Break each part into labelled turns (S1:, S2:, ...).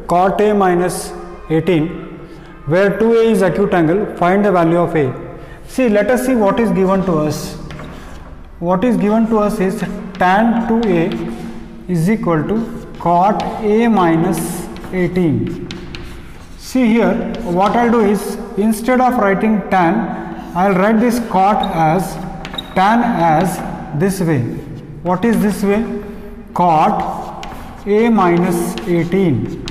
S1: cot A minus 18, where 2A is acute angle. Find the value of A. See, let us see what is given to us. What is given to us is tan 2A is equal to cot A minus 18. See here, what I'll do is, instead of writing tan, I'll write this cot as tan as this way. What is this way? Cot A minus 18.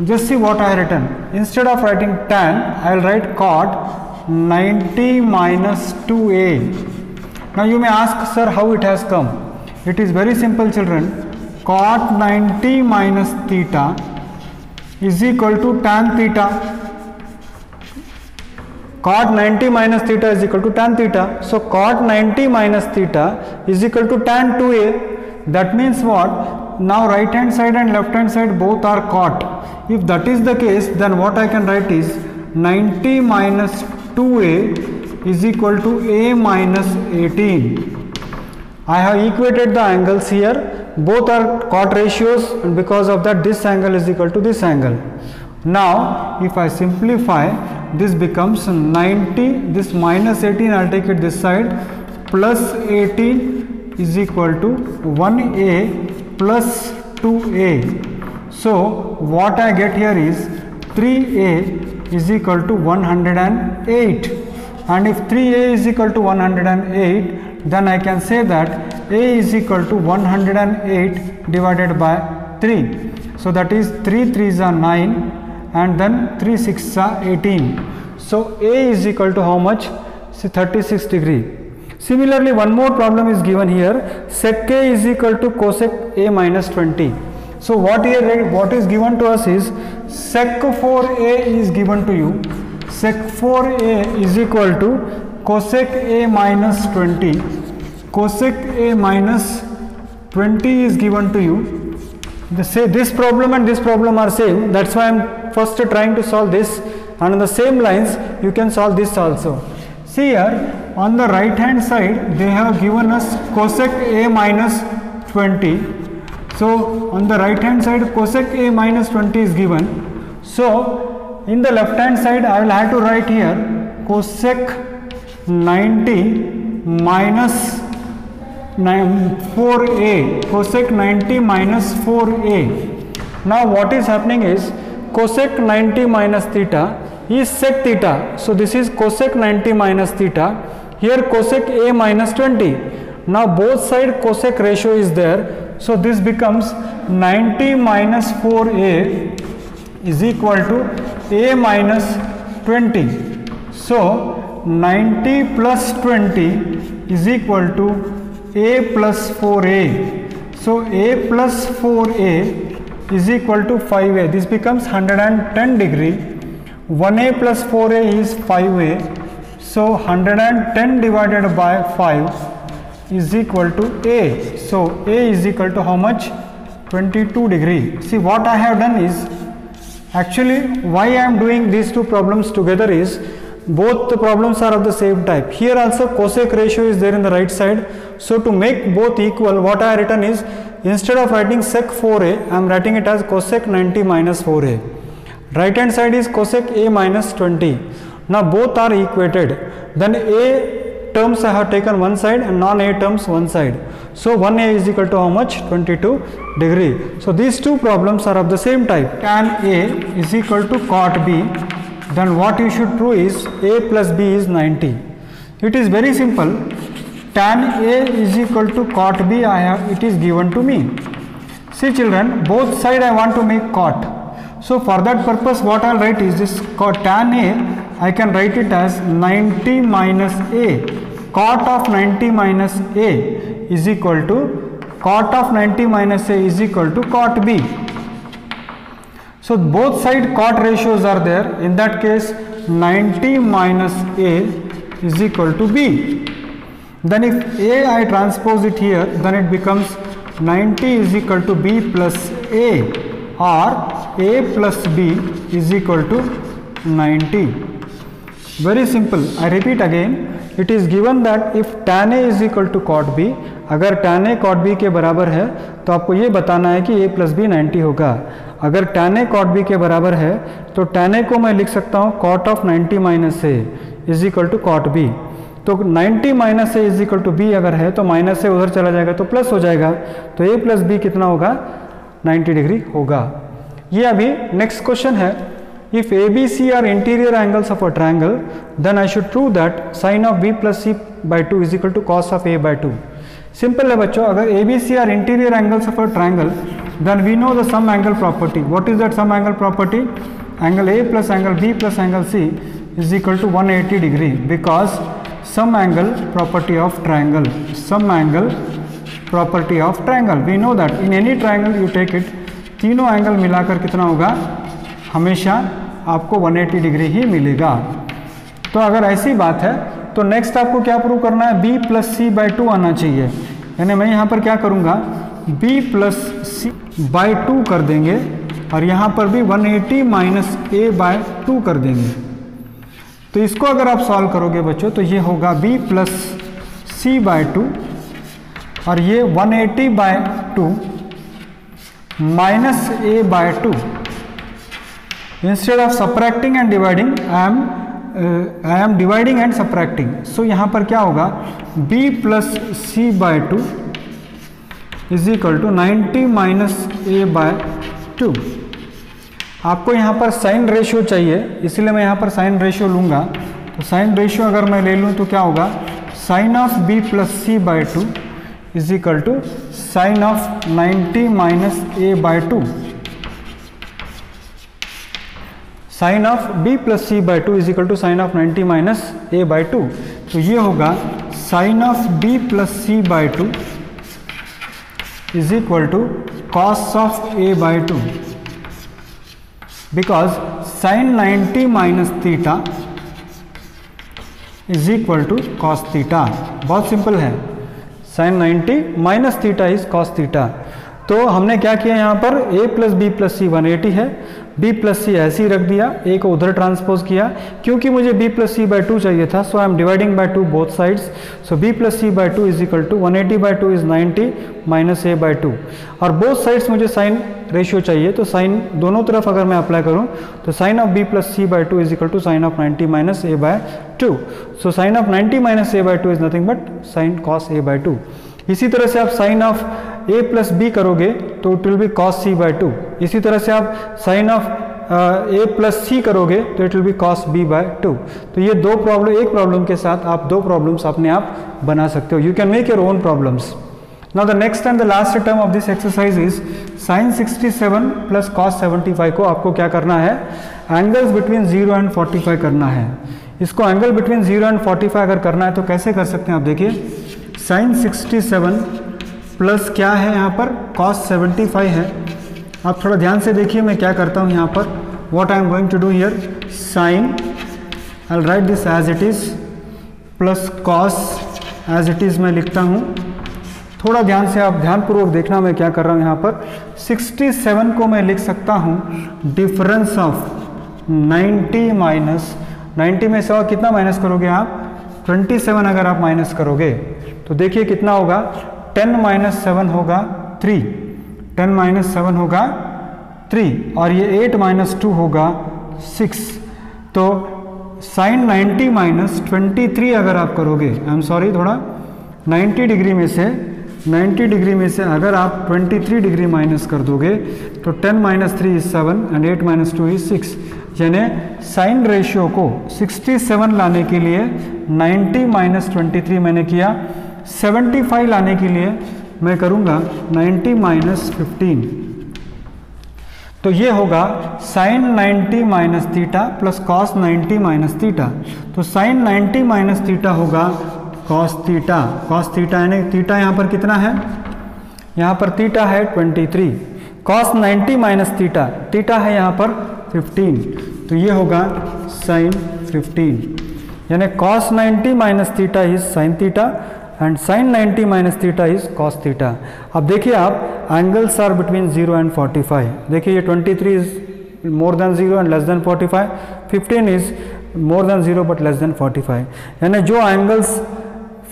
S1: Just see what I have written. Instead of writing tan, I will write cot 90 minus 2A. Now you may ask, sir, how it has come? It is very simple, children. Cot 90 minus theta is equal to tan theta. Cot 90 minus theta is equal to tan theta. So cot 90 minus theta is equal to tan 2A. That means what? Now right hand side and left hand side both are cot. If that is the case, then what I can write is 90 minus 2A is equal to A minus 18. I have equated the angles here. Both are cot ratios, and because of that this angle is equal to this angle. Now if I simplify, this becomes 90, this minus 18 I will take it this side, plus 18 is equal to 1A plus 2A. So what I get here is 3A is equal to 108, and if 3A is equal to 108, then I can say that A is equal to 108 divided by 3. So that is 3 3s are 9 and then 3 6s are 18. So A is equal to how much? 36 degree. Similarly, one more problem is given here. Sec A is equal to cosec A minus 20. So what is given to us is sec 4A is given to you. Sec 4A is equal to cosec A minus 20. Cosec A minus 20 is given to you. This problem and this problem are same. That's why I am first trying to solve this, and on the same lines you can solve this also. See here, on the right hand side they have given us cosec A minus 20. So on the right hand side cosec A minus 20 is given. So in the left hand side I will have to write here cosec 90 minus 4A, cosec 90 minus 4A. Now what is happening is cosec 90 minus theta is sec theta. So this is cosec 90 minus theta. Here cosec A minus 20. Now both side cosec ratio is there. So this becomes 90 minus 4A is equal to A minus 20. So 90 plus 20 is equal to A plus 4A. So A plus 4A is equal to 5A. This becomes 110 degree. 1A plus 4A is 5A. So 110 divided by 5 is equal to A. So A is equal to how much? 22 degree. See, what I have done is, actually why I am doing these two problems together is, both the problems are of the same type. Here also cosec ratio is there in the right side. So to make both equal, what I have written is, instead of writing sec 4A, I am writing it as cosec 90 minus 4A. Right hand side is cosec A minus 20. Now both are equated. Then A terms I have taken one side and non-A terms one side. So 1A is equal to how much? 22 degree. So these two problems are of the same type. Tan A is equal to cot B. Then what you should prove is A plus B is 90. It is very simple. Tan A is equal to cot B, it is given to me. See children, both side I want to make cot. So for that purpose what I will write is this cot tan A, I can write it as 90 minus A. Cot of 90 minus A is equal to cot of 90 minus A is equal to cot B. So both side cot ratios are there. In that case 90 minus A is equal to B. Then if A I transpose it here, then it becomes 90 is equal to B plus A, or A plus B is equal to 90. Very simple. I repeat again, it is given that if tan a is equal to cot b, अगर tan a cot b के बराबर है तो आपको ये बताना है कि a प्लस बी 90 होगा। अगर tan a cot b के बराबर है तो tan a को मैं लिख सकता हूँ cot of 90 minus a is equal to cot b। तो 90 minus a is equal to b अगर है तो माइनस a उधर चला जाएगा तो प्लस हो जाएगा, तो a प्लस b कितना होगा, 90 डिग्री होगा। ये अभी नेक्स्ट क्वेश्चन है, if ABC are interior angles of a triangle then I should prove that sine of b plus c by 2 is equal to cos of a by 2। Simple है बच्चों, अगर ABC are interior angles of a triangle then we know the sum angle property. What is that sum angle property? Angle A plus angle B plus angle C is equal to 180 degree, because sum angle property of triangle, sum angle property of triangle, we know that in any triangle you take it, तीनों angle मिलाकर कितना होगा, हमेशा आपको 180 degree ही मिलेगा। तो अगर ऐसी बात है तो नेक्स्ट आपको क्या प्रूव करना है, b प्लस सी बाई 2 आना चाहिए। यानी मैं यहाँ पर क्या करूँगा, b प्लस सी बाई 2 कर देंगे और यहाँ पर भी 180 माइनस a बाय 2 कर देंगे। तो इसको अगर आप सॉल्व करोगे बच्चों तो ये होगा b प्लस सी बाई 2 और ये 180 by 2 minus a by 2। Instead of subtracting and dividing I am dividing and subtracting. So यहाँ पर क्या होगा, b plus C by 2 is equal to 90 minus a by 2। आपको यहाँ पर साइन रेशियो चाहिए, इसलिए मैं यहाँ पर साइन रेशियो लूँगा। तो साइन रेशियो अगर मैं ले लूँ तो क्या होगा, sine of b plus C by 2 is equal to sine of 90 minus a by 2। Sine of b plus C by 2 is equal to sine of 90 minus a by 2। तो ये होगा sine of b plus C by 2 is equal to cos of a by 2, because sine 90 minus theta is equal to cos theta. बहुत simple है, sign 90 minus theta is cos theta. तो हमने क्या किया, यहाँ पर a प्लस बी प्लस सी 180 है, b plus सी ऐसे ही रख दिया, a को उधर ट्रांसपोज किया, क्योंकि मुझे b प्लस सी बाई 2 चाहिए था, so I am dividing by 2 both sides. So b plus C by 2 is equal to 180 by 2 is 90 minus a by 2, और बोथ साइड्स मुझे साइन रेशियो चाहिए, तो साइन दोनों तरफ अगर मैं अप्लाई करूँ तो sine of b plus C by 2 is equal to sine of 90 minus a by 2। So sine of 90 minus a by 2 is nothing but sine cos a by 2। इसी तरह से आप sine of a plus B करोगे तो it will be cos C by 2। इसी तरह से आप sine of a plus C करोगे तो it will be cos b by 2। तो ये दो प्रॉब्लम, एक प्रॉब्लम के साथ आप दो प्रॉब्लम्स अपने आप बना सकते हो। You can make your own problems. Now the next and the last term of this exercise is sine 67 plus cos 75 को आपको क्या करना है, एंगल्स बिटवीन 0 एंड 45 करना है। इसको एंगल बिटवीन 0 एंड 45 अगर करना है तो कैसे कर सकते हैं आप देखिए, साइन 67 प्लस क्या है यहाँ पर कॉस 75 है। आप थोड़ा ध्यान से देखिए मैं क्या करता हूँ यहाँ पर, what I am going to do here, sine I will write this as it is plus cos as it is मैं लिखता हूँ। थोड़ा ध्यान से आप ध्यानपूर्वक देखना मैं क्या कर रहा हूँ यहाँ पर। 67 को मैं लिख सकता हूँ डिफरेंस ऑफ 90 माइनस 90 में से और कितना माइनस करोगे आप 27 अगर आप माइनस करोगे तो देखिए कितना होगा 10 माइनस 7 होगा 3, 10 माइनस 7 होगा 3 और ये 8 माइनस 2 होगा 6। तो साइन 90 माइनस 23 अगर आप करोगे, आई एम सॉरी थोड़ा 90 डिग्री में से अगर आप 23 डिग्री माइनस कर दोगे तो 10 minus 3 is 7 and 8 minus 2 is 6। यानी साइन रेशियो को 67 लाने के लिए 90 माइनस 23 मैंने किया, 75 लाने के लिए मैं करूँगा 90 माइनस 15। तो ये होगा sine 90 minus theta plus cos 90 minus theta. तो साइन 90 माइनस थीटा होगा कॉस थीटा, कॉस थीटा यानी थीटा यहाँ पर कितना है, यहाँ पर थीटा है 23, कॉस 90 माइनस थीटा, थीटा है यहाँ पर 15, तो ये होगा साइन 15। यानी cos 90 minus theta is sine theta and sine 90 minus theta is cos theta. अब देखिए आप एंगल्स आर बिटवीन 0 एंड 45। देखिए ये 23 is more than 0 and less than 45, 15 is more than 0 but less than 45, यानी जो एंगल्स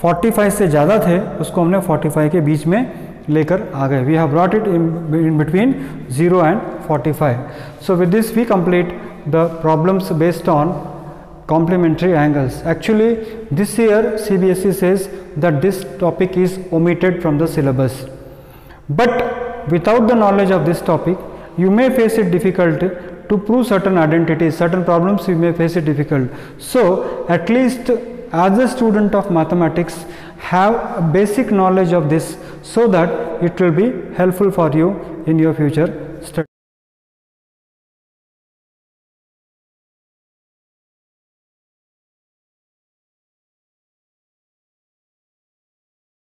S1: 45 से ज़्यादा थे उसको हमने 45 के बीच में लेकर आ गए. We have brought it in between 0 and 45. So with this we complete the problems based on complementary angles. Actually this year CBSE says that this topic is omitted from the syllabus, but without the knowledge of this topic you may face it difficult to prove certain identities, certain problems you may face it difficult. So at least as a student of mathematics have a basic knowledge of this so that it will be helpful for you in your future study.